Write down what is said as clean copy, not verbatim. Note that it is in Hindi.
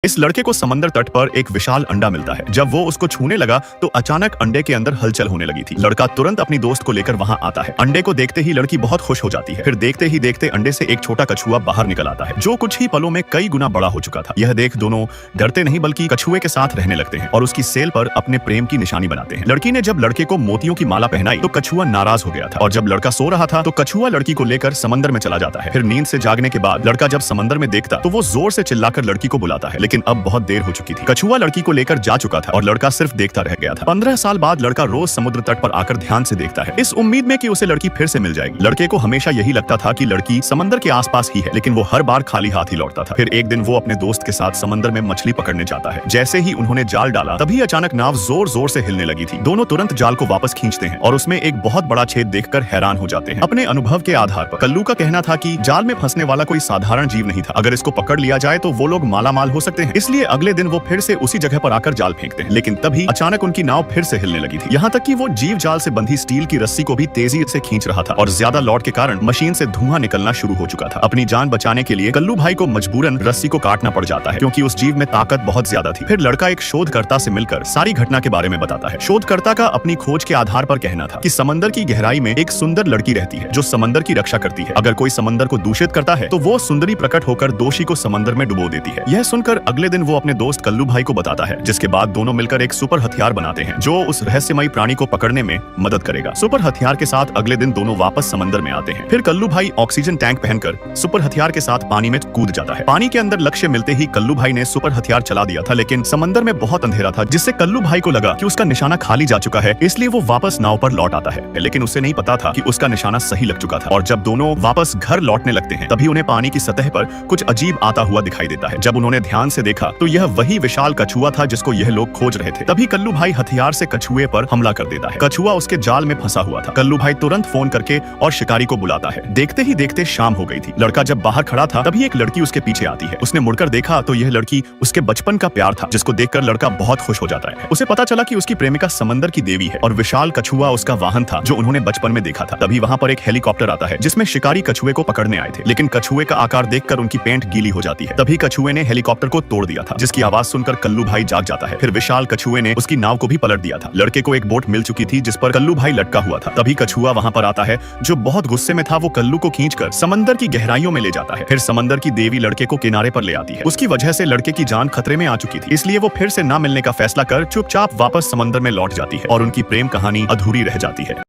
इस लड़के को समंदर तट पर एक विशाल अंडा मिलता है। जब वो उसको छूने लगा तो अचानक अंडे के अंदर हलचल होने लगी थी। लड़का तुरंत अपनी दोस्त को लेकर वहां आता है। अंडे को देखते ही लड़की बहुत खुश हो जाती है। फिर देखते ही देखते अंडे से एक छोटा कछुआ बाहर निकल आता है, जो कुछ ही पलों में कई गुना बड़ा हो चुका था। यह देख दोनों डरते नहीं बल्कि कछुए के साथ रहने लगते हैं और उसकी सेल पर अपने प्रेम की निशानी बनाते हैं। लड़की ने जब लड़के को मोतियों की माला पहनाई तो कछुआ नाराज हो गया था और जब लड़का सो रहा था तो कछुआ लड़की को लेकर समंदर में चला जाता है। फिर नींद से जागने के बाद लड़का जब समंदर में देखता तो वो जोर से चिल्लाकर लड़की को बुलाता है, लेकिन अब बहुत देर हो चुकी थी। कछुआ लड़की को लेकर जा चुका था और लड़का सिर्फ देखता रह गया था। 15 साल बाद लड़का रोज समुद्र तट पर आकर ध्यान से देखता है, इस उम्मीद में कि उसे लड़की फिर से मिल जाएगी। लड़के को हमेशा यही लगता था कि लड़की समंदर के आसपास ही है, लेकिन वो हर बार खाली हाथ ही लौटता था। फिर एक दिन वो अपने दोस्त के साथ समंदर में मछली पकड़ने जाता है। जैसे ही उन्होंने जाल डाला तभी अचानक नाव जोर जोर से हिलने लगी थी। दोनों तुरंत जाल को वापस खींचते हैं और उसमें एक बहुत बड़ा छेद देखकर हैरान हो जाते हैं। अपने अनुभव के आधार पर कल्लू का कहना था कि जाल में फंसने वाला कोई साधारण जीव नहीं था। अगर इसको पकड़ लिया जाए तो वो लोग मालामाल हो सकते हैं। इसलिए अगले दिन वो फिर से उसी जगह पर आकर जाल फेंकते हैं, लेकिन तभी अचानक उनकी नाव फिर से हिलने लगी थी। यहाँ तक कि वो जीव जाल से बंधी स्टील की रस्सी को भी तेजी से खींच रहा था और ज्यादा लोड के कारण मशीन से धुआं निकलना शुरू हो चुका था। अपनी जान बचाने के लिए कल्लू भाई को मजबूरन रस्सी को काटना पड़ जाता है, क्योंकि उस जीव में ताकत बहुत ज्यादा थी। फिर लड़का एक शोधकर्ता से मिलकर सारी घटना के बारे में बताता है। शोधकर्ता का अपनी खोज के आधार पर कहना था कि समंदर की गहराई में एक सुंदर लड़की रहती है जो समंदर की रक्षा करती है। अगर कोई समंदर को दूषित करता है तो वो सुंदरी प्रकट होकर दोषी को समंदर में डुबो देती है। यह सुनकर अगले दिन वो अपने दोस्त कल्लू भाई को बताता है, जिसके बाद दोनों मिलकर एक सुपर हथियार बनाते हैं जो उस रहस्यमयी प्राणी को पकड़ने में मदद करेगा। सुपर हथियार के साथ अगले दिन दोनों वापस समंदर में आते हैं। फिर कल्लू भाई ऑक्सीजन टैंक पहनकर सुपर हथियार के साथ पानी में कूद जाता है। पानी के अंदर लक्ष्य मिलते ही कल्लू भाई ने सुपर हथियार चला दिया था, लेकिन समंदर में बहुत अंधेरा था, जिससे कल्लू भाई को लगा कि उसका निशाना खाली जा चुका है। इसलिए वो वापस नाव पर लौट आता है, लेकिन उसे नहीं पता था कि उसका निशाना सही लग चुका था। और जब दोनों वापस घर लौटने लगते हैं तभी उन्हें पानी की सतह पर कुछ अजीब आता हुआ दिखाई देता है। जब उन्होंने ध्यान से देखा तो यह वही विशाल कछुआ था जिसको यह लोग खोज रहे थे। तभी कल्लू भाई हथियार से कछुए पर हमला कर देता है। कछुआ उसके जाल में फंसा हुआ था। कल्लू भाई तुरंत फोन करके और शिकारी को बुलाता है। देखते ही देखते शाम हो गई थी। लड़का जब बाहर खड़ा था तभी एक लड़की उसके पीछे आती है। उसने मुड़कर देखा तो यह लड़की उसके बचपन का प्यार था, जिसको देखकर लड़का बहुत खुश हो जाता है। उसे पता चला कि उसकी प्रेमिका समंदर की देवी है और विशाल कछुआ उसका वाहन था जो उन्होंने बचपन में देखा था। तभी वहां पर एक हेलीकॉप्टर आता है जिसमें शिकारी कछुए को पकड़ने आए थे, लेकिन कछुए का आकार देखकर उनकी पेंट गीली हो जाती है। तभी कछुए ने हेलीकॉप्टर को तोड़ दिया था, जिसकी आवाज सुनकर कल्लू भाई जाग जाता है। फिर विशाल कछुए ने उसकी नाव को भी पलट दिया था। लड़के को एक बोट मिल चुकी थी जिस पर कल्लू भाई लटका हुआ था। तभी कछुआ वहां पर आता है, जो बहुत गुस्से में था। वो कल्लू को खींचकर समंदर की गहराइयों में ले जाता है। फिर समंदर की देवी लड़के को किनारे पर ले आती है। उसकी वजह से लड़के की जान खतरे में आ चुकी थी, इसलिए वो फिर से ना मिलने का फैसला कर चुपचाप वापस समंदर में लौट जाती है और उनकी प्रेम कहानी अधूरी रह जाती है।